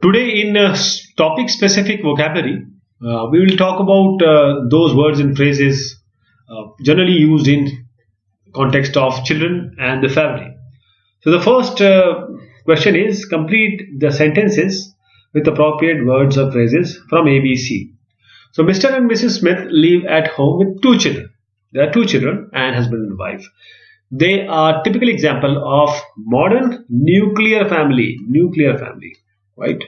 Today, in topic specific vocabulary, we will talk about those words and phrases generally used in context of children and the family. So, the first question is complete the sentences with appropriate words or phrases from ABC. So, Mr. and Mrs. Smith live at home with two children. There are two children and husband and wife. They are typical example of modern nuclear family. Nuclear family, right?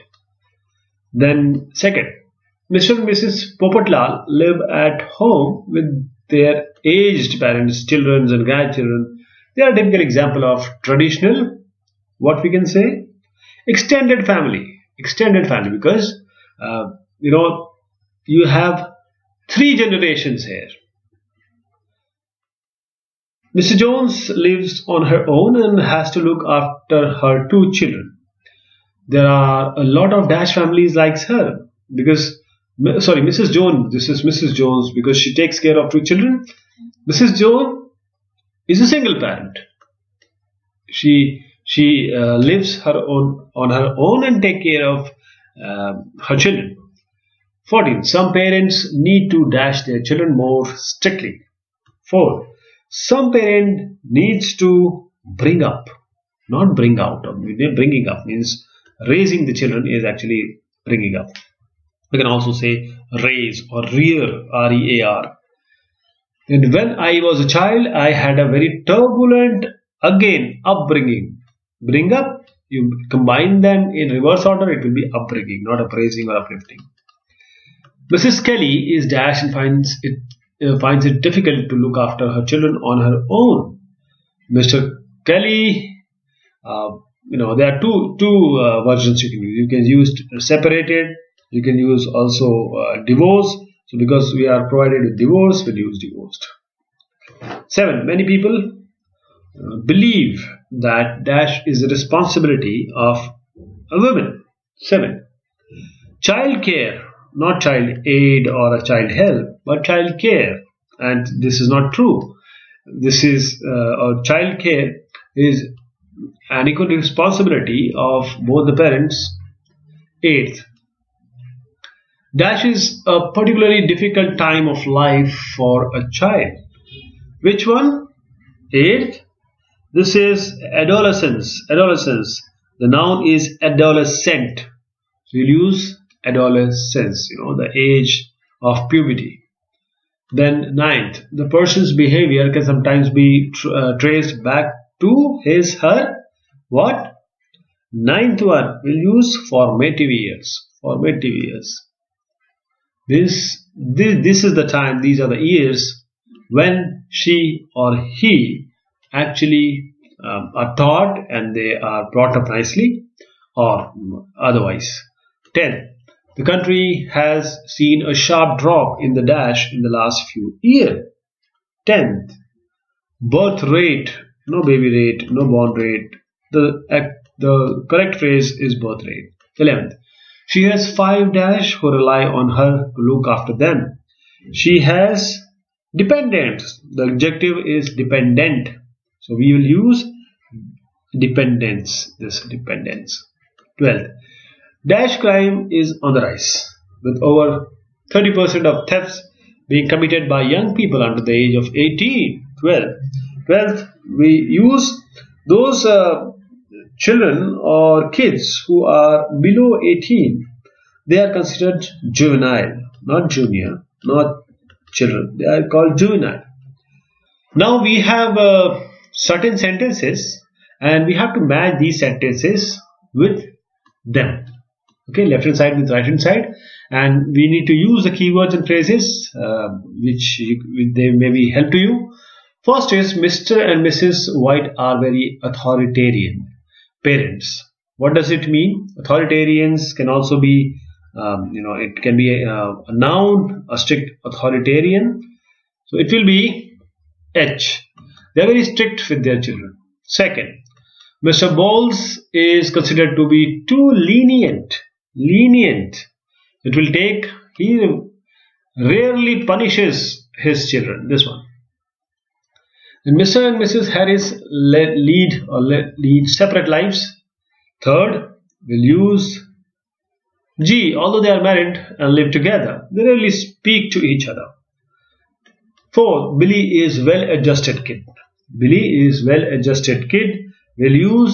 Then second, Mr. and Mrs. Popatlal live at home with their aged parents, children and grandchildren. They are a typical example of traditional, what we can say, extended family. Extended family because uh, you know you have three generations here. Mrs. Jones lives on her own and has to look after her two children. There are a lot of Dash families like her because, sorry, Mrs. Jones, this is Mrs. Jones because she takes care of two children. Mrs. Jones is a single parent. She lives her own on her own and take care of her children. 14. Some parents need to dash their children more strictly. 4. Some parent needs to bring up, not bring out. Bringing up means raising the children is actually bringing up. We can also say raise or rear, R-E-A-R. And when I was a child, I had a very turbulent, again, upbringing. Bring up, you combine them in reverse order, it will be upbringing, not upraising or uplifting. Mrs. Kelly is dash and finds it difficult to look after her children on her own. Mr. Kelly, there are two versions you can use. You can use separated. You can use also divorce. So because we are provided with divorce, we'll use divorced. 7. Many people believe that dash is the responsibility of a woman. 7. Child care, not child aid or a child help, but child care. And this is not true. This is child care is an equal responsibility of both the parents. 8th, dash is a particularly difficult time of life for a child. Which one? 8th, this is adolescence. Adolescence. The noun is adolescent. So you'll use adolescence, the age of puberty. Then 9th, the person's behavior can sometimes be traced back to his, her, what? 9th one, we'll use formative years. Formative years. This is the time, these are the years when she or he actually are taught and they are brought up nicely or otherwise. 10th, the country has seen a sharp drop in the dash in the last few years. 10th, birth rate, no baby rate, no born rate. The correct phrase is birth rate. 11th, she has 5 dash who rely on her to look after them. She has dependents. The adjective is dependent. So we will use dependence. This dependence. 12th, dash crime is on the rise, with over 30% of thefts being committed by young people under the age of 18. 12th, we use those children or kids who are below 18. They are considered juvenile, not junior, not children. They are called juvenile. Now we have certain sentences and we have to match these sentences with them. Okay, left hand side with right hand side, and we need to use the keywords and phrases which they may be help to you. First is Mr. and Mrs. White are very authoritarian parents. What does it mean? Authoritarians can also be, it can be a noun, a strict authoritarian. So it will be H. They are very strict with their children. Second, Mr. Bowles is considered to be too lenient. Lenient. It will take, he rarely punishes his children. This one. And Mr. and Mrs. Harris lead separate lives. Third, we'll use G. Although they are married and live together, they rarely speak to each other. 4. Billy is well-adjusted kid. Billy is well-adjusted kid. Will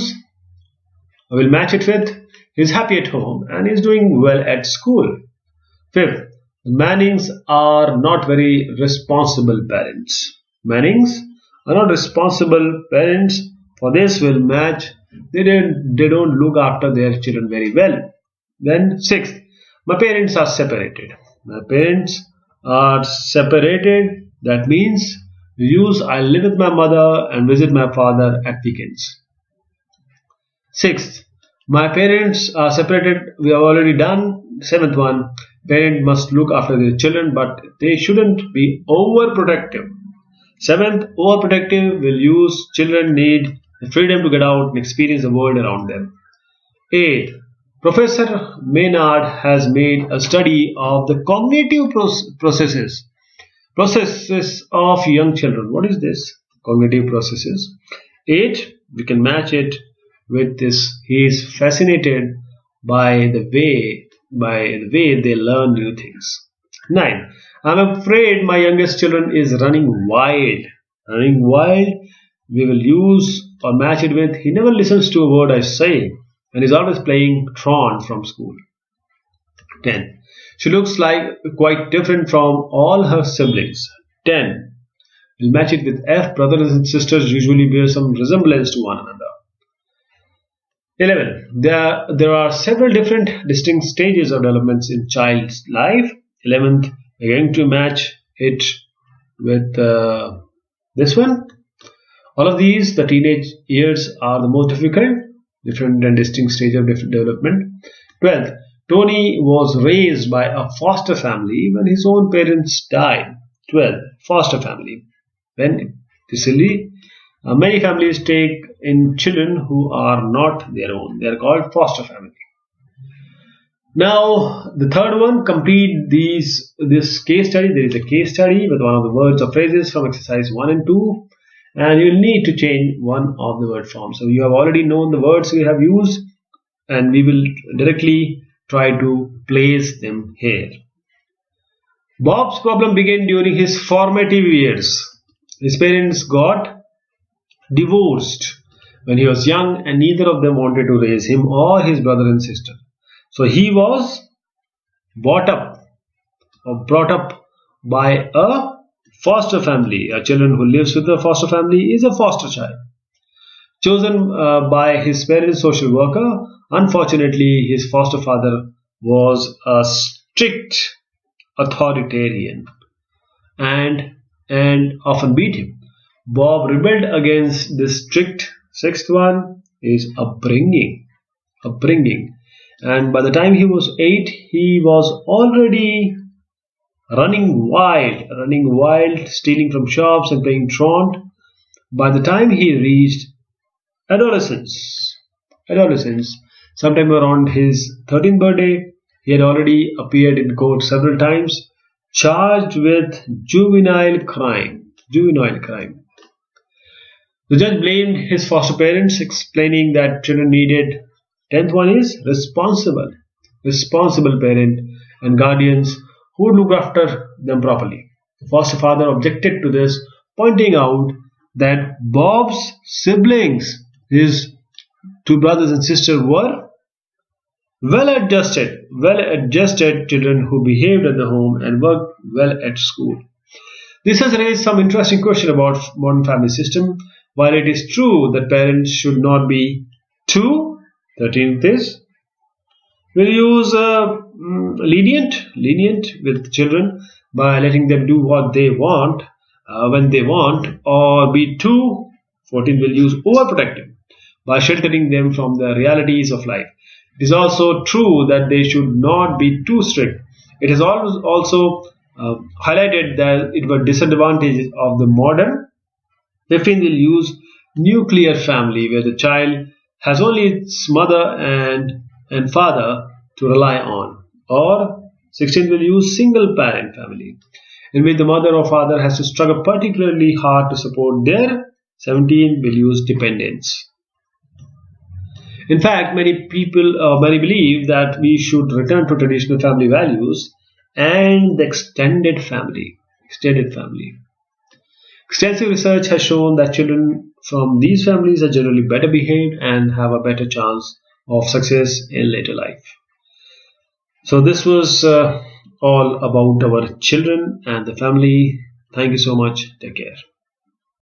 match it with he's happy at home and is doing well at school. Fifth, the Mannings are not very responsible parents. Mannings are not responsible parents. For this will match. They don't look after their children very well. Then sixth, my parents are separated. My parents are separated. That means use I live with my mother and visit my father at weekends. Sixth, my parents are separated. We have already done. Seventh one, parent must look after their children, but they shouldn't be overprotective. Seventh, overprotective will use children need the freedom to get out and experience the world around them. Eighth, Professor Maynard has made a study of the cognitive processes of young children. What is this? Cognitive processes. 8. We can match it with this. He is fascinated by the way they learn new things. 9. I'm afraid my youngest children is running wild. Running wild. We will use or match it with he never listens to a word I say and is always playing Tron from school. 10. She looks like quite different from all her siblings. 10. We'll match it with F. Brothers and sisters usually bear some resemblance to one another. 11. There are several different distinct stages of developments in child's life. 11th, we're going to match it with this one. All of these, the teenage years are the most different and distinct stage of different development. 12th, Tony was raised by a foster family when his own parents died. 12. Foster family. When recently, many families take in children who are not their own. They are called foster family. Now, the third one, complete this case study. There is a case study with one of the words or phrases from exercise 1 and 2. And you will need to change one of the word forms. So you have already known the words we have used and we will directly try to place them here. Bob's problem began during his formative years. His parents got divorced when he was young and neither of them wanted to raise him or his brother and sister. So he was brought up by a foster family. A children who lives with a foster family is a foster child. Chosen by his parents' social worker, unfortunately his foster father was a strict authoritarian and often beat him. Bob rebelled against this strict. Sixth one is upbringing. And by the time he was 8, he was already running wild, stealing from shops and playing truant. By the time he reached adolescence, sometime around his 13th birthday, he had already appeared in court several times, charged with juvenile crime. The judge blamed his foster parents, explaining that children needed. 10th one is responsible parent and guardians who would look after them properly. The foster father objected to this, pointing out that Bob's siblings, his two brothers and sisters, were well-adjusted children who behaved at the home and worked well at school. This has raised some interesting question about modern family system. While it is true that parents should not be too, 13th is, we'll use lenient with children by letting them do what they want when they want, or be too, 14th will use overprotective by sheltering them from the realities of life. It is also true that they should not be too strict. It is also highlighted that it was disadvantages of the modern. 15 will use nuclear family where the child has only its mother and father to rely on. Or 16 will use single parent family in which the mother or father has to struggle particularly hard to support their. 17 will use dependence. In fact, many believe that we should return to traditional family values and the extended family. Extended family. Extensive research has shown that children from these families are generally better behaved and have a better chance of success in later life. So, this was all about our children and the family. Thank you so much. Take care.